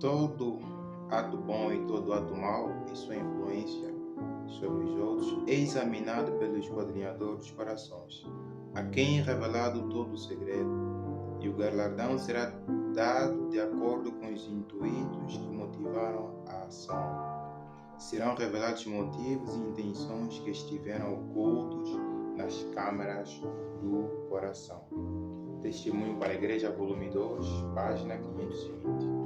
todo ato bom e todo ato mau e sua influência sobre os outros é examinado pelo esquadrinhador dos corações, a quem é revelado todo o segredo, e o galardão será dado de acordo com os intuitos que motivaram a ação. Serão revelados motivos e intenções que estiveram ocultos nas câmaras do coração. Testemunho para a Igreja, volume 2, página 520.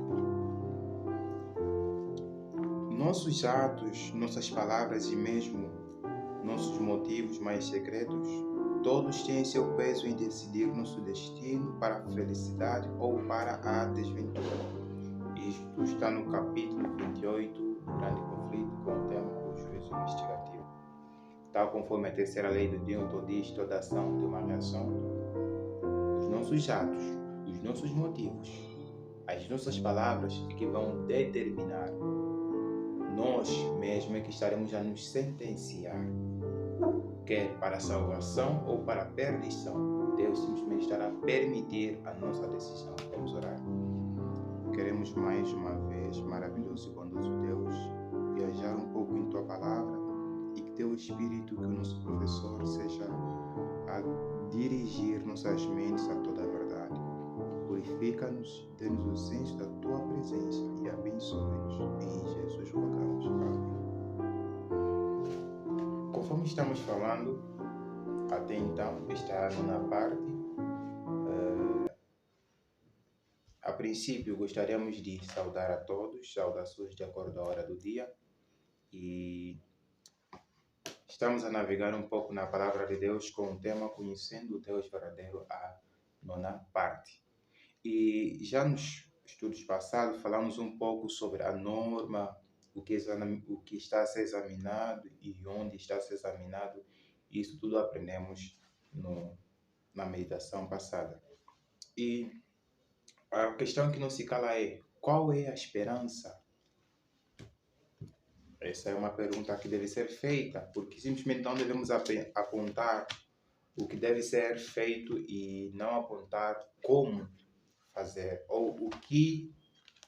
Nossos atos, nossas palavras e mesmo nossos motivos mais secretos, todos têm seu peso em decidir nosso destino para a felicidade ou para a desventura. Isto está no capítulo 28 do Grande Conflito, com o tema O Juízo Investigativo. Tal conforme a terceira lei do Newton diz, toda ação tem uma reação. Os nossos atos, os nossos motivos, as nossas palavras é que vão determinar. Nós mesmos é que estaremos a nos sentenciar, quer para a salvação ou para a perdição. Deus simplesmente estará a permitir a nossa decisão. Vamos orar. Queremos mais uma vez, maravilhoso e bondoso Deus, viajar um pouco em Tua Palavra e que Teu Espírito, que o nosso professor, seja a dirigir nossas mentes a toda a verdade. Purifica-nos, dê-nos o senso da Tua presença e abençoe-nos. Em Jesus rogamos. Amém. Conforme estamos falando, até então, esta nona parte, a princípio gostaríamos de saudar a todos, saudações de acordo à hora do dia, e estamos a navegar um pouco na Palavra de Deus com o tema Conhecendo o Deus Verdadeiro, a nona parte. E já nos estudos passados falamos um pouco sobre a norma, o que está a ser examinado e onde está a ser examinado. Isso tudo aprendemos na meditação passada. E a questão que não se cala é: qual é a esperança? Essa é uma pergunta que deve ser feita, porque simplesmente não devemos apontar o que deve ser feito e não apontar como fazer ou o que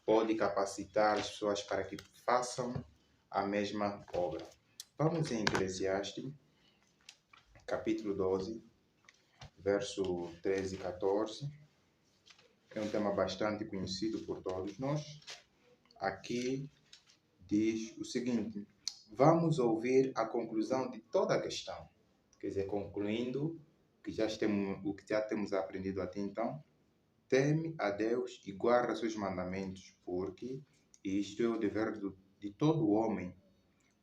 pode capacitar as pessoas para que façam a mesma obra. Vamos em Eclesiastes, capítulo 12, verso 13 e 14. É um tema bastante conhecido por todos nós. Aqui diz o seguinte: vamos ouvir a conclusão de toda a questão. Quer dizer, concluindo o que já temos aprendido até então. Teme a Deus e guarda seus mandamentos, porque isto é o dever de todo homem,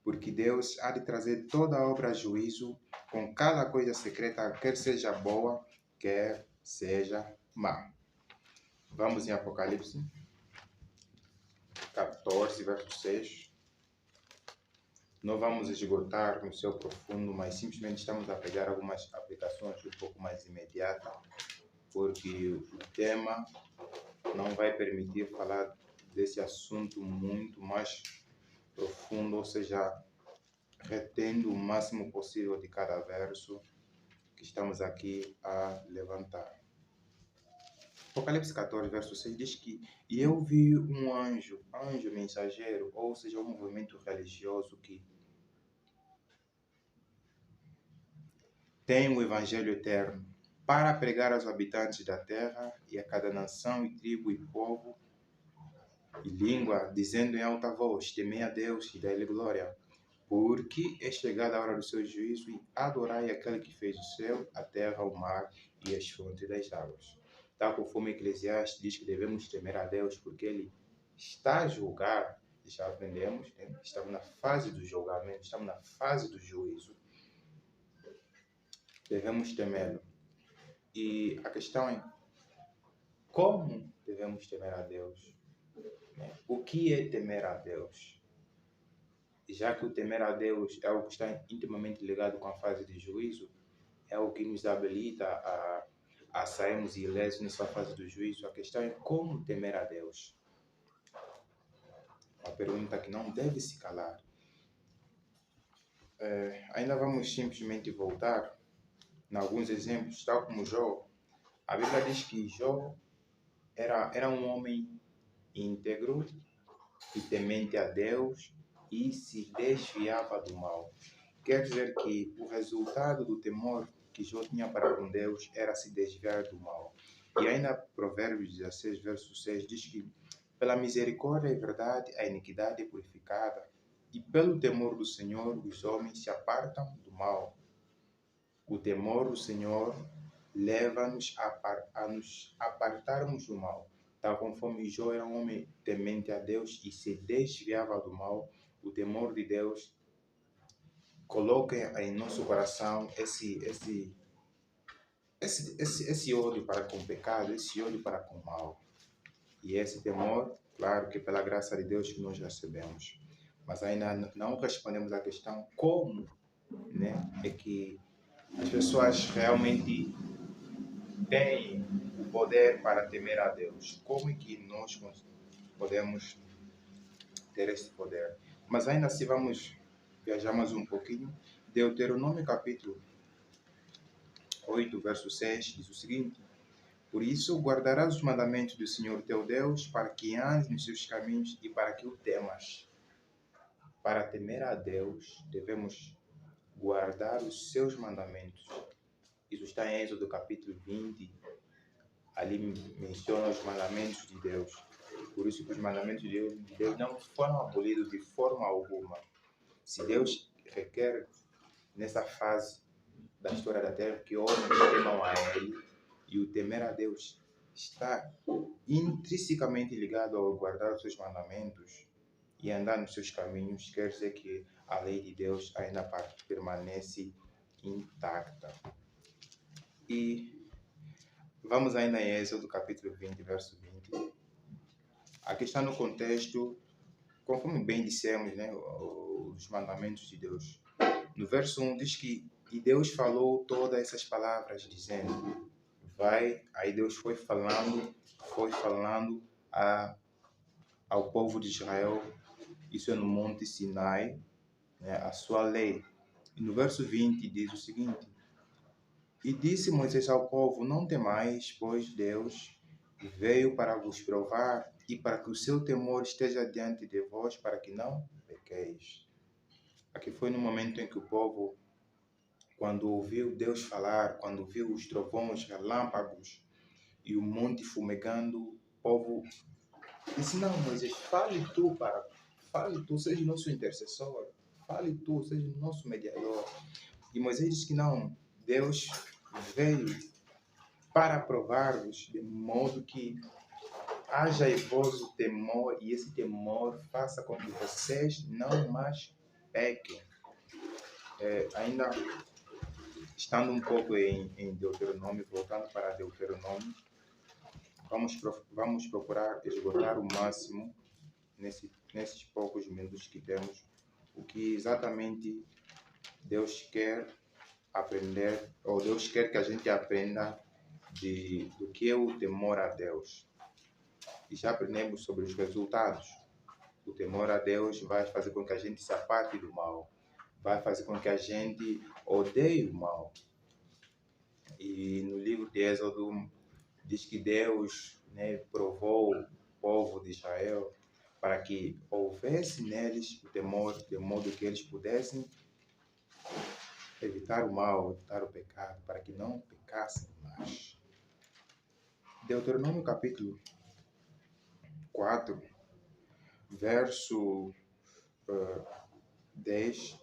porque Deus há de trazer toda a obra a juízo com cada coisa secreta, quer seja boa, quer seja má. Vamos em Apocalipse 14, verso 6. Não vamos esgotar no seu profundo, mas simplesmente estamos a pegar algumas aplicações um pouco mais imediatas, porque o tema não vai permitir falar desse assunto muito mais profundo, ou seja, retendo o máximo possível de cada verso que estamos aqui a levantar. Apocalipse 14, verso 6 diz que e eu vi um anjo mensageiro, ou seja, um movimento religioso que tem o evangelho eterno para pregar aos habitantes da terra e a cada nação e tribo e povo e língua, dizendo em alta voz: temei a Deus e dai-lhe glória, porque é chegada a hora do seu juízo, e adorai aquele que fez o céu, a terra, o mar e as fontes das águas. Tal conforme Eclesiastes diz que devemos temer a Deus, porque Ele está a julgar, já aprendemos, né? Estamos na fase do julgamento, estamos na fase do juízo. Devemos temê-lo. E a questão é: como devemos temer a Deus? O que é temer a Deus? Já que o temer a Deus é algo que está intimamente ligado com a fase de juízo, é o que nos habilita a sairmos ilesos nessa fase do juízo. A questão é como temer a Deus. Uma pergunta que não deve se calar. Ainda vamos simplesmente voltar em alguns exemplos, tal como Jó. A Bíblia diz que Jó era um homem íntegro, e temente a Deus e se desviava do mal. Quer dizer que o resultado do temor que Jó tinha para com Deus era se desviar do mal. E ainda Provérbios 16, verso 6 diz que pela misericórdia e verdade a iniquidade é purificada, e pelo temor do Senhor os homens se apartam do mal. O temor do Senhor leva-nos a nos apartarmos do mal. Tal conforme Jó era um homem temente a Deus e se desviava do mal, o temor de Deus coloca em nosso coração esse ódio para com o pecado, esse ódio para com o mal. E esse temor, claro que pela graça de Deus que nós recebemos. Mas ainda não respondemos à questão como, né, é que as pessoas realmente têm o poder para temer a Deus. Como é que nós podemos ter esse poder? Mas ainda assim vamos viajar mais um pouquinho. Deuteronômio capítulo 8, verso 6 diz o seguinte: por isso guardarás os mandamentos do Senhor teu Deus, para que andes nos seus caminhos e para que o temas. Para temer a Deus, devemos guardar os seus mandamentos. Isso está em Êxodo capítulo 20. Ali menciona os mandamentos de Deus. Por isso que os mandamentos de Deus não foram abolidos de forma alguma. Se Deus requer, nessa fase da história da Terra, que homens temam a Ele, e o temer a Deus está intrinsecamente ligado ao guardar os seus mandamentos e andar nos seus caminhos, quer dizer que a lei de Deus ainda permanece intacta. E vamos ainda em Êxodo capítulo 20, verso 20. Aqui está no contexto, conforme bem dissemos, né, os mandamentos de Deus. No verso 1 diz que e Deus falou todas essas palavras, dizendo, vai, aí Deus foi falando ao povo de Israel, isso é no Monte Sinai, né, a sua lei. E no verso 20 diz o seguinte, e disse Moisés ao povo, não temais, pois Deus veio para vos provar e para que o seu temor esteja diante de vós, para que não pequeis. Aqui foi no momento em que o povo, quando ouviu Deus falar, quando viu os trovões, relâmpagos e o monte fumegando, o povo disse, não, Moisés, fale tu, seja nosso intercessor, fale tu, seja nosso mediador. E Moisés disse que não, Deus veio para provar-vos, de modo que haja em vós o temor, e esse temor faça com que vocês não mais pequem. Ainda estando um pouco em Deuteronômio, voltando para Deuteronômio, vamos procurar esgotar o máximo nesses poucos minutos que temos, o que exatamente Deus quer aprender, ou Deus quer que a gente aprenda do que é o temor a Deus. E já aprendemos sobre os resultados. O temor a Deus vai fazer com que a gente se aparte do mal, vai fazer com que a gente odeie o mal. E no livro de Êxodo diz que Deus, né, provou o povo de Israel para que houvesse neles o temor, de modo que eles pudessem evitar o mal, evitar o pecado, para que não pecassem mais. Deuteronômio capítulo 4, verso 10.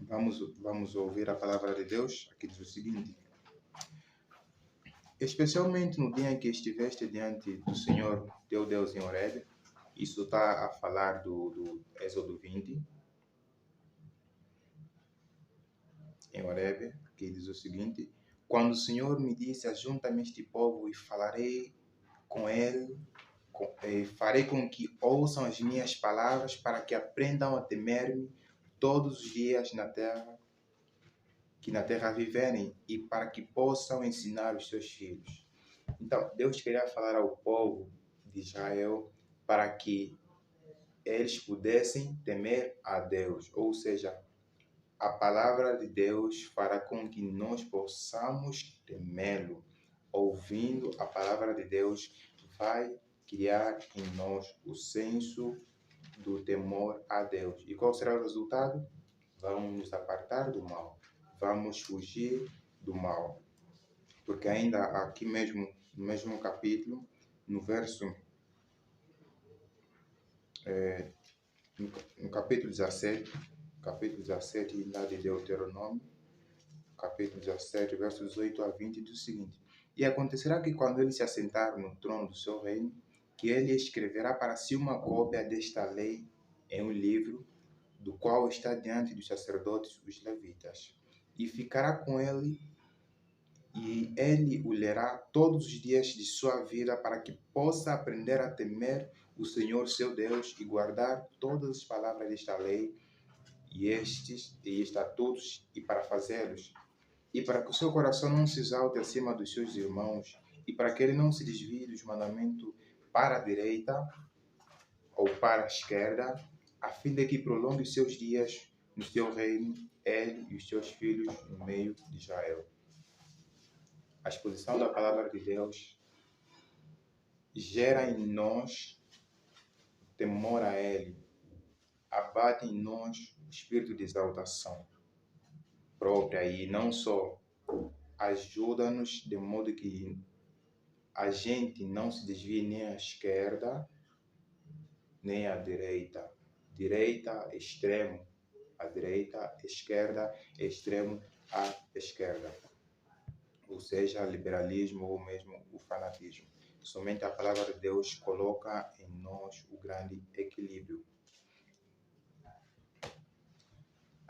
Vamos ouvir a palavra de Deus. Aqui diz o seguinte: especialmente no dia em que estiveste diante do Senhor teu Deus em Horebe, isso está a falar do Êxodo 20, em Horebe, que diz o seguinte: quando o Senhor me disse, ajunta-me este povo e falarei com ele, farei com que ouçam as minhas palavras para que aprendam a temer-me todos os dias que na terra viverem e para que possam ensinar os seus filhos. Então, Deus queria falar ao povo de Israel para que eles pudessem temer a Deus, ou seja, a palavra de Deus fará com que nós possamos temê-lo. Ouvindo a palavra de Deus, vai criar em nós o senso do temor a Deus. E qual será o resultado? Vamos nos apartar do mal. Vamos fugir do mal. Porque ainda aqui mesmo, no mesmo capítulo, no verso, no capítulo 17, lá de Deuteronômio, capítulo 17, versos 8 a 20, diz o seguinte: E acontecerá que quando ele se assentar no trono do seu reino, que ele escreverá para si uma cópia desta lei em um livro, do qual está diante dos sacerdotes, os levitas, e ficará com ele, e ele o lerá todos os dias de sua vida, para que possa aprender a temer o Senhor seu Deus e guardar todas as palavras desta lei e estatutos, e para fazê-los, e para que o seu coração não se exalte acima dos seus irmãos, e para que ele não se desvie dos mandamentos para a direita ou para a esquerda, a fim de que prolongue os seus dias no seu reino, ele e os seus filhos no meio de Israel. A exposição da palavra de Deus gera em nós temor a Ele, abate em nós o espírito de exaltação própria e não só ajuda-nos de modo que a gente não se desvie nem à esquerda nem à direita. Direita, extremo à direita, esquerda, extremo à esquerda. Ou seja, liberalismo ou mesmo o fanatismo. Somente a palavra de Deus coloca em nós o grande equilíbrio.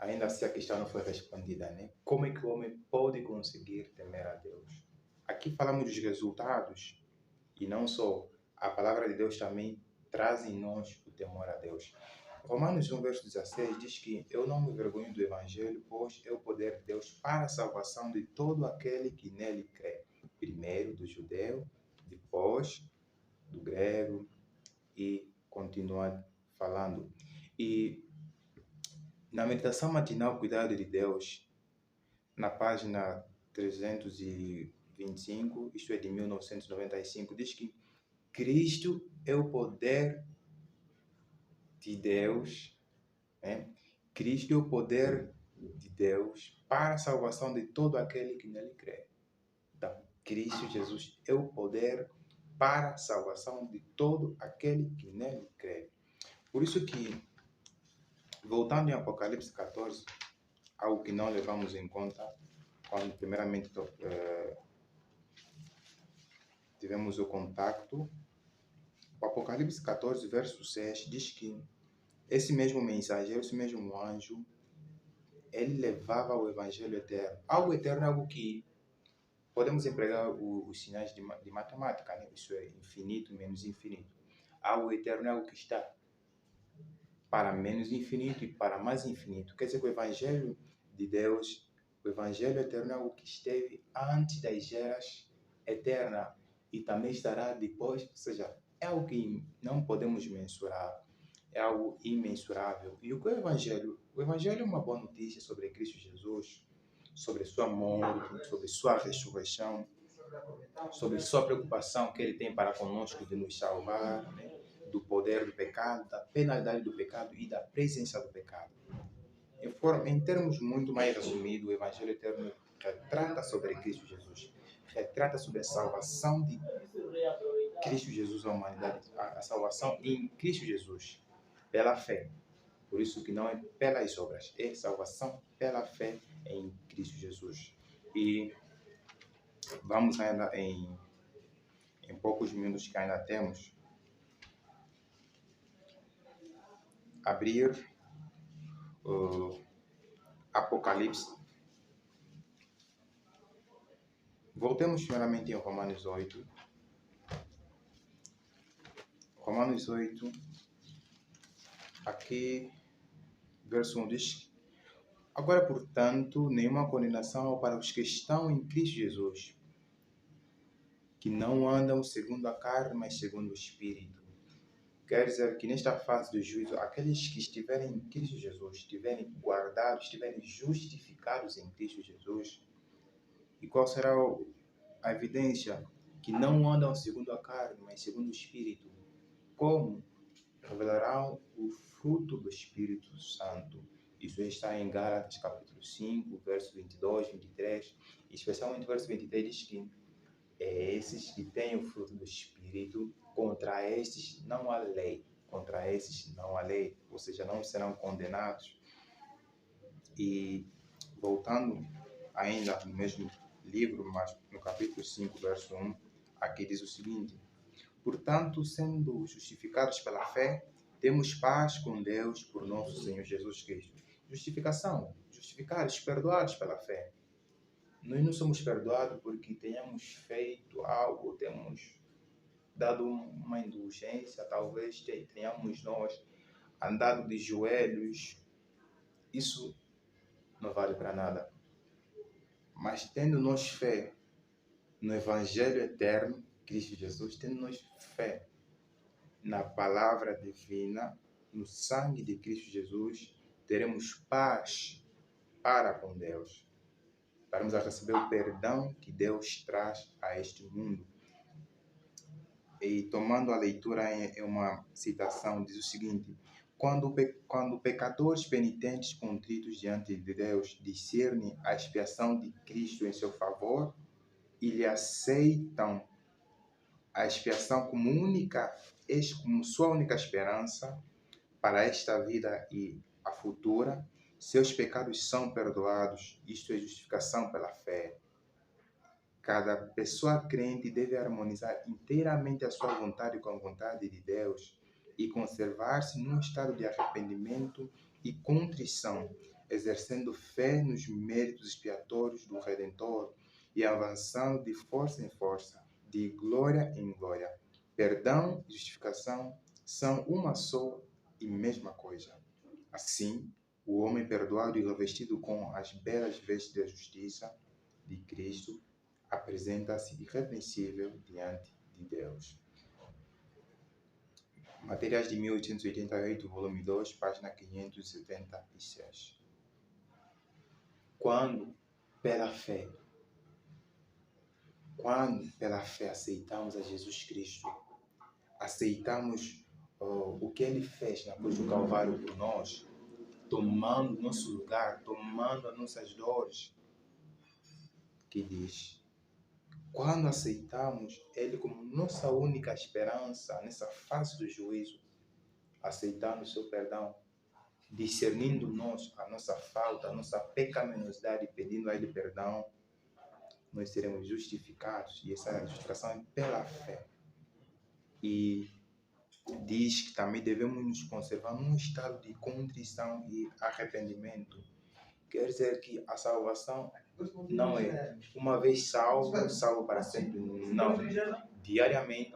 Ainda assim, a questão não foi respondida, né? Como é que o homem pode conseguir temer a Deus? Aqui falamos dos resultados e não só. A palavra de Deus também traz em nós o temor a Deus. Romanos 1, verso 16 diz que eu não me envergonho do Evangelho, pois é o poder de Deus para a salvação de todo aquele que nele crê. Primeiro do judeu, depois do grego, e continua falando. E na meditação matinal Cuidado de Deus, na página 325, isto é de 1995, diz que Cristo é o poder de Deus, né? Cristo é o poder de Deus para a salvação de todo aquele que nele crê. Então, Cristo Jesus é o poder para a salvação de todo aquele que nele crê. Por isso que, voltando em Apocalipse 14, algo que não levamos em conta quando primeiramente tivemos o contato, o Apocalipse 14, verso 6, diz que esse mesmo mensageiro, esse mesmo anjo, ele levava o evangelho eterno. Algo eterno é algo que podemos empregar os sinais de matemática, né? Isso é infinito menos infinito. Algo eterno é algo que está para menos infinito e para mais infinito. Quer dizer que o evangelho de Deus, o evangelho eterno é algo que esteve antes das eras eternas e também estará depois, ou seja, é algo que não podemos mensurar, é algo imensurável. E o que é o evangelho? O evangelho é uma boa notícia sobre Cristo Jesus, sobre sua morte, sobre sua ressurreição, sobre sua preocupação que ele tem para conosco de nos salvar, né? Do poder do pecado, da penalidade do pecado e da presença do pecado. Em termos muito mais resumidos, o Evangelho Eterno retrata sobre Cristo Jesus, retrata sobre a salvação de Cristo Jesus à humanidade, a salvação em Cristo Jesus, pela fé. Por isso que não é pelas obras, é salvação pela fé em Cristo Jesus. E vamos ainda em poucos minutos que ainda temos, abrir Apocalipse. Voltemos primeiramente em Romanos 8. Romanos 8, aqui, verso 1 diz: Agora, portanto, nenhuma condenação para os que estão em Cristo Jesus, que não andam segundo a carne, mas segundo o Espírito. Quer dizer que nesta fase do juízo, aqueles que estiverem em Cristo Jesus, estiverem guardados, estiverem justificados em Cristo Jesus. E qual será a evidência? que não andam segundo a carne, mas segundo o Espírito. Como? Revelarão o fruto do Espírito Santo. Isso está em Gálatas capítulo 5, verso 22, 23, especialmente o verso 23 diz que esses que têm o fruto do Espírito, contra estes não há lei. Contra esses não há lei, ou seja, não serão condenados. E voltando ainda no mesmo livro, mas no capítulo 5, verso 1, aqui diz o seguinte: portanto, sendo justificados pela fé, temos paz com Deus por nosso Senhor Jesus Cristo. Justificação, justificados, perdoados pela fé. Nós não somos perdoados porque tenhamos feito algo, temos dado uma indulgência, talvez tenhamos nós andado de joelhos. Isso não vale para nada. Mas tendo nós fé no Evangelho eterno, Cristo Jesus, tendo nós fé na palavra divina, no sangue de Cristo Jesus, teremos paz para com Deus. Vamos receber o perdão que Deus traz a este mundo. E tomando a leitura em uma citação, diz o seguinte: quando pecadores penitentes contritos diante de Deus discernem a expiação de Cristo em seu favor e lhe aceitam a expiação como sua única esperança para esta vida e a futura, seus pecados são perdoados. Isto é justificação pela fé. Cada pessoa crente deve harmonizar inteiramente a sua vontade com a vontade de Deus e conservar-se num estado de arrependimento e contrição, exercendo fé nos méritos expiatórios do Redentor e avançando de força em força, de glória em glória. Perdão e justificação são uma só e mesma coisa. Assim, o homem perdoado e revestido com as belas vestes da justiça de Cristo apresenta-se irrepreensível diante de Deus. Materiais de 1888, volume 2, página 576. Quando pela fé aceitamos a Jesus Cristo, aceitamos o que Ele fez na cruz do Calvário por nós, tomando nosso lugar, tomando as nossas dores, que diz: quando aceitamos Ele como nossa única esperança nessa fase do juízo, aceitando o seu perdão, discernindo nós a nossa falta, a nossa pecaminosidade, pedindo a Ele perdão, nós seremos justificados. E essa justificação é pela fé. E diz que também devemos nos conservar num estado de contrição e arrependimento. Quer dizer que a salvação não é uma vez salvo para sempre. Não. Diariamente,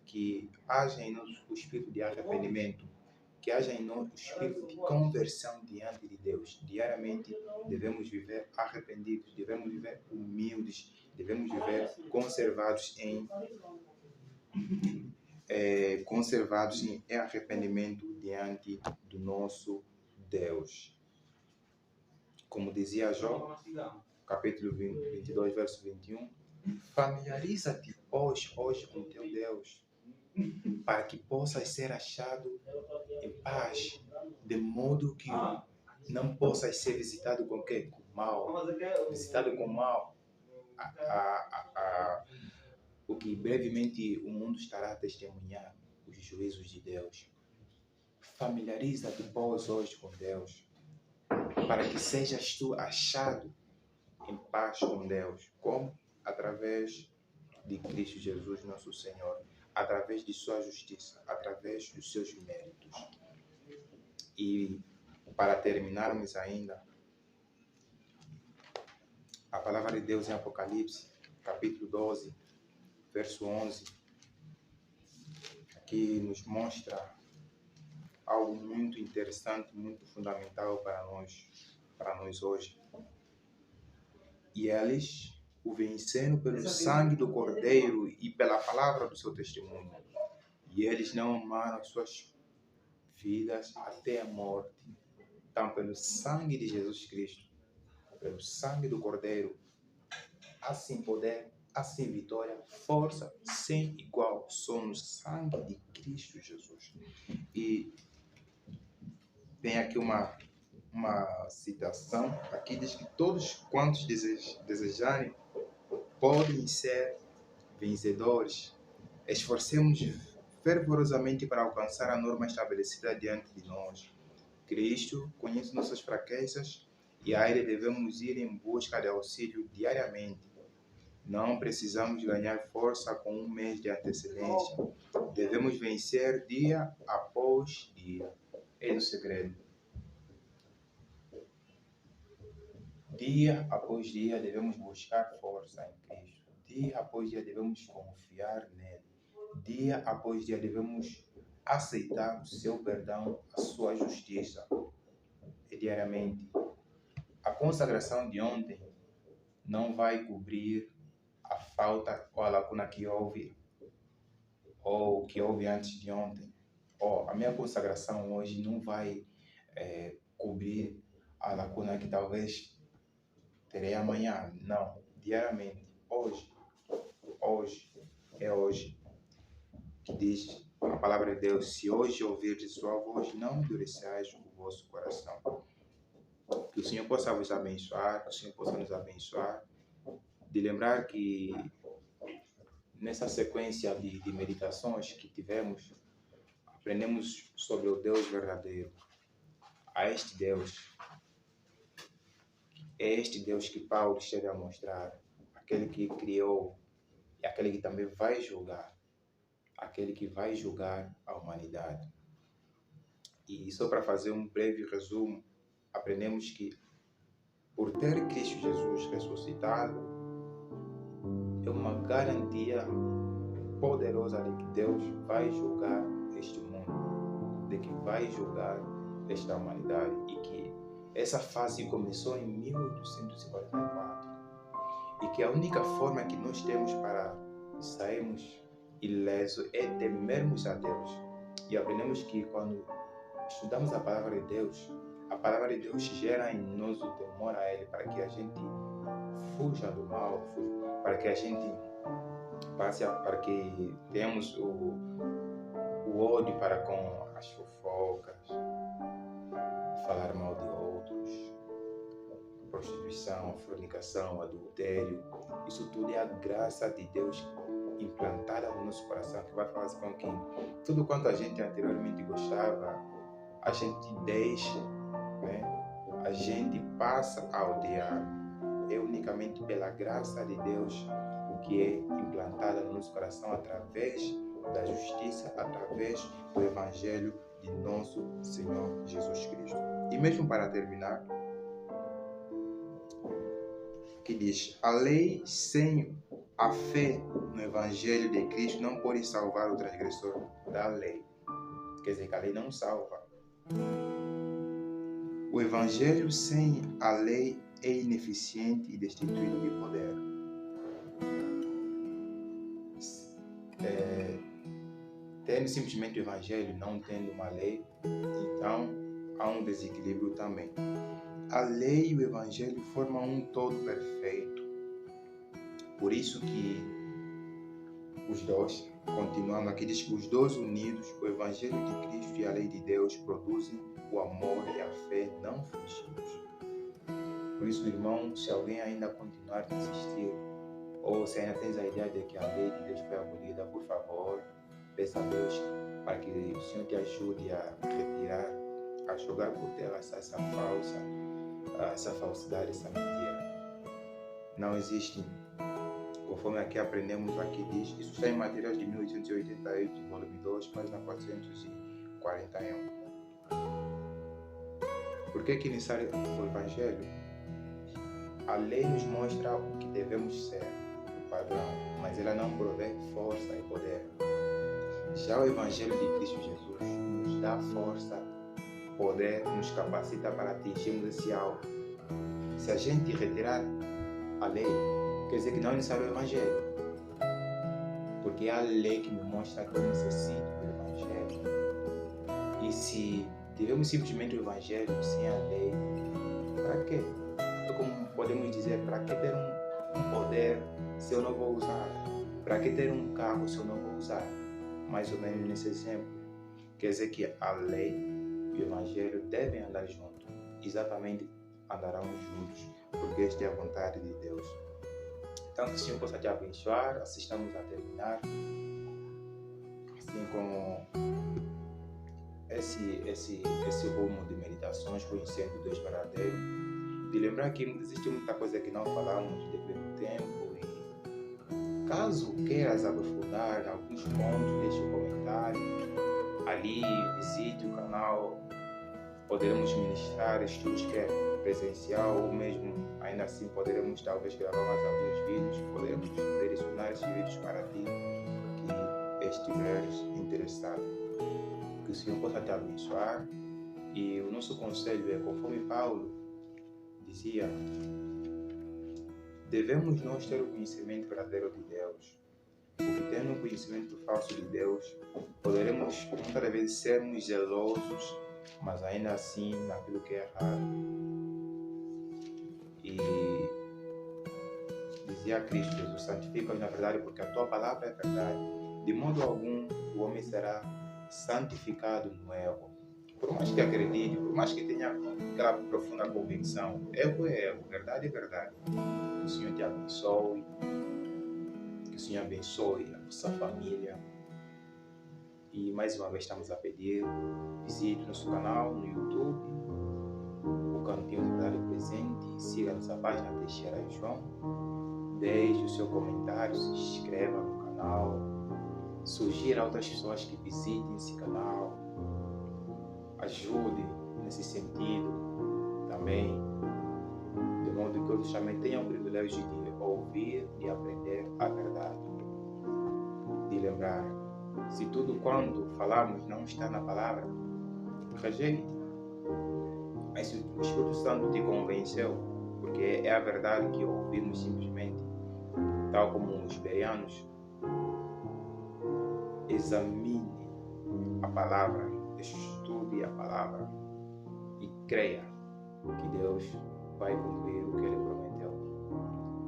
que haja em nós o espírito de arrependimento, que haja em nós o espírito de conversão diante de Deus. Diariamente devemos viver arrependidos, devemos viver humildes, devemos viver conservados em arrependimento diante do nosso Deus. Como dizia Jó, capítulo 22, verso 21, familiariza-te, pois, hoje com teu Deus, para que possas ser achado em paz, de modo que não possas ser visitado com quê? Com mal. Visitado com mal, o que brevemente o mundo estará a testemunhar, os juízos de Deus. Familiariza-te, pois, hoje com Deus, para que sejas tu achado em paz com Deus. Como? Através de Cristo Jesus, nosso Senhor, através de sua justiça, através dos seus méritos. E para terminarmos ainda, a palavra de Deus em Apocalipse, capítulo 12, verso 11, aqui nos mostra algo muito interessante, muito fundamental para nós hoje. E eles o venceram pelo sangue do Cordeiro e pela palavra do seu testemunho. E eles não amaram suas vidas até a morte. Então, pelo sangue de Jesus Cristo, pelo sangue do Cordeiro, há sim poder assim vitória, força sem igual, só no sangue de Cristo Jesus. E tem aqui uma citação, aqui diz que todos quantos desejarem podem ser vencedores. Esforcemos fervorosamente para alcançar a norma estabelecida diante de nós. Cristo conhece nossas fraquezas e a Ele devemos ir em busca de auxílio diariamente. Não precisamos ganhar força com um mês de antecedência. Devemos vencer dia após dia. É o segredo. Dia após dia devemos buscar força em Cristo. Dia após dia devemos confiar nele. Dia após dia devemos aceitar o seu perdão, a sua justiça. E diariamente. A consagração de ontem não vai cobrir a falta ou a lacuna que houve ou que houve antes de ontem. A minha consagração hoje não vai cobrir a lacuna que talvez terei amanhã. Não, diariamente. Hoje é hoje. Que diz a palavra de Deus: se hoje ouvirdes sua voz, não endureçais o vosso coração. Que o Senhor possa vos abençoar, que o Senhor possa nos abençoar. De lembrar que nessa sequência de meditações que tivemos, aprendemos sobre o Deus verdadeiro. A este Deus. É este Deus que Paulo esteve a mostrar. Aquele que criou e aquele que também vai julgar. Aquele que vai julgar a humanidade. E só para fazer um breve resumo, aprendemos que por ter Cristo Jesus ressuscitado, é uma garantia poderosa de que Deus vai julgar este mundo, de que vai julgar esta humanidade e que essa fase começou em 1844 e que a única forma que nós temos para sairmos ilesos é temermos a Deus. E aprendemos que quando estudamos a palavra de Deus gera em nós o temor a Ele, para que a gente fuja do mal, para que a gente para que tenhamos o ódio para com as fofocas, falar mal de outros, prostituição, fornicação, adultério. Isso tudo é a graça de Deus implantada no nosso coração, que vai fazer com que tudo quanto a gente anteriormente gostava, a gente deixa, né? A gente passa a odiar. É unicamente pela graça de Deus que é implantada no nosso coração através da justiça, através do Evangelho de nosso Senhor Jesus Cristo. E mesmo para terminar, que diz: a lei sem a fé no Evangelho de Cristo não pode salvar o transgressor da lei. Quer dizer que a lei não salva. O Evangelho sem a lei é ineficiente e destituído de poder. Tendo simplesmente o Evangelho, não tendo uma lei, então há um desequilíbrio também. A lei e o Evangelho formam um todo perfeito. Por isso que os dois, continuando aqui, diz que os dois unidos, o Evangelho de Cristo e a lei de Deus, produzem o amor e a fé não fingidos. Por isso, irmão, se alguém ainda continuar a insistir, ou se ainda tens a ideia de que a lei de Deus foi abolida, por favor, peça a Deus para que o Senhor te ajude a retirar, a jogar por terra essa falsidade, essa mentira. Não existe. Conforme aqui aprendemos, aqui diz, isso está em Materiais de 1888, volume 2, página 441. Por que é necessário o Evangelho? A lei nos mostra o que devemos ser, o padrão, mas ela não provê força e poder. Já o Evangelho de Cristo Jesus nos dá força, poder, nos capacita para atingirmos esse alvo. Se a gente retirar a lei, quer dizer que não é necessário o Evangelho, porque é a lei que me mostra que eu necessito do Evangelho. E se tivermos simplesmente o Evangelho sem a lei, para quê? Como podemos dizer, para que ter um poder se eu não vou usar? Para que ter um carro se eu não vou usar? Mais ou menos nesse exemplo. Quer dizer que a lei e o evangelho devem andar juntos. Exatamente andarão juntos, porque esta é a vontade de Deus. Então que o Senhor possa te abençoar. Assim estamos a terminar. Assim como esse rumo de meditações, conhecendo Deus verdadeiro, de lembrar que existe muita coisa que não falamos devido ao tempo, e caso queiras aprofundar em alguns pontos, deixe um comentário ali, visite o canal. Poderemos ministrar estudos que é presencial, ou mesmo ainda assim poderemos talvez gravar mais alguns vídeos, poderemos direcionar esses vídeos para ti que estiveres interessado. Que o Senhor possa te abençoar. E o nosso conselho é, conforme Paulo dizia, devemos nós ter o conhecimento verdadeiro de Deus, porque tendo o conhecimento falso de Deus, poderemos muitas vezes sermos zelosos, mas ainda assim naquilo que é errado. E dizia Cristo Jesus, santifica-os na verdade, porque a tua palavra é verdade. De modo algum o homem será santificado no erro. Por mais que acredite, por mais que tenha aquela profunda convicção, erro é erro, verdade é verdade. Que o Senhor te abençoe, que o Senhor abençoe a sua família. E mais uma vez estamos a pedir, visite nosso canal no YouTube, o Cantinho de Verdade Presente, siga nossa página Teixeira e João, deixe o seu comentário, se inscreva no canal, sugira a outras pessoas que visitem esse canal, ajude nesse sentido também, de modo que outros também tenham o privilégio de ouvir e aprender a verdade. De lembrar, se tudo quanto falamos não está na palavra, rejeite. Mas se o Espírito Santo te convenceu, porque é a verdade que ouvimos simplesmente, tal como os bereanos, examine a palavra, estude a palavra e creia que Deus vai cumprir o que Ele prometeu.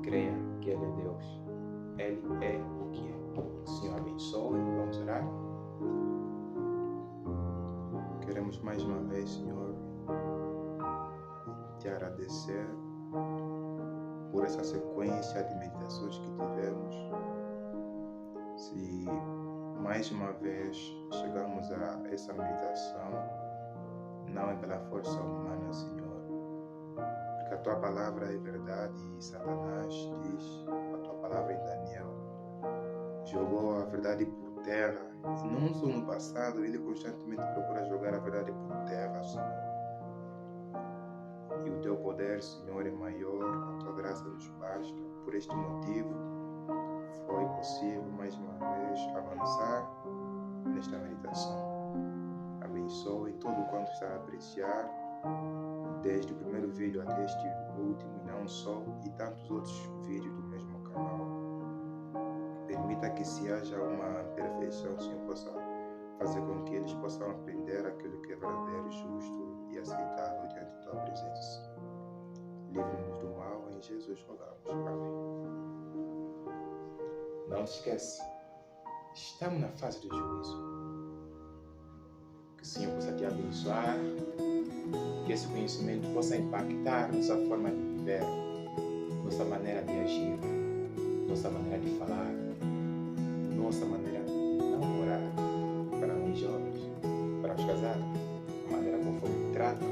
Creia que Ele é Deus. Ele é o que é. O Senhor abençoe. Vamos orar. Queremos mais uma vez, Senhor, te agradecer por essa sequência de meditações que tivemos. Se mais uma vez chegamos a essa meditação, não é pela força humana, Senhor, porque a Tua palavra é verdade e Satanás diz, a Tua palavra em Daniel, jogou a verdade por terra, e não só no passado, ele constantemente procura jogar a verdade por terra, Senhor. E o Teu poder, Senhor, é maior, a Tua graça nos basta. Por este motivo, foi possível mais uma vez avançar nesta meditação. Abençoe todo quanto está a apreciar, desde o primeiro vídeo até este último, e não só, e tantos outros vídeos do mesmo canal. Permita que se haja uma perfeição, Senhor, possa fazer com que eles possam aprender aquilo que é verdadeiro, justo e aceitável diante da Tua presença. Livre-nos do mal, em Jesus rogamos. Amém. Não se esqueça, estamos na fase do juízo. Que o Senhor possa te abençoar, que esse conhecimento possa impactar nossa forma de viver, nossa maneira de agir, nossa maneira de falar, nossa maneira de namorar, para os jovens, para os casados, a maneira conforme tratam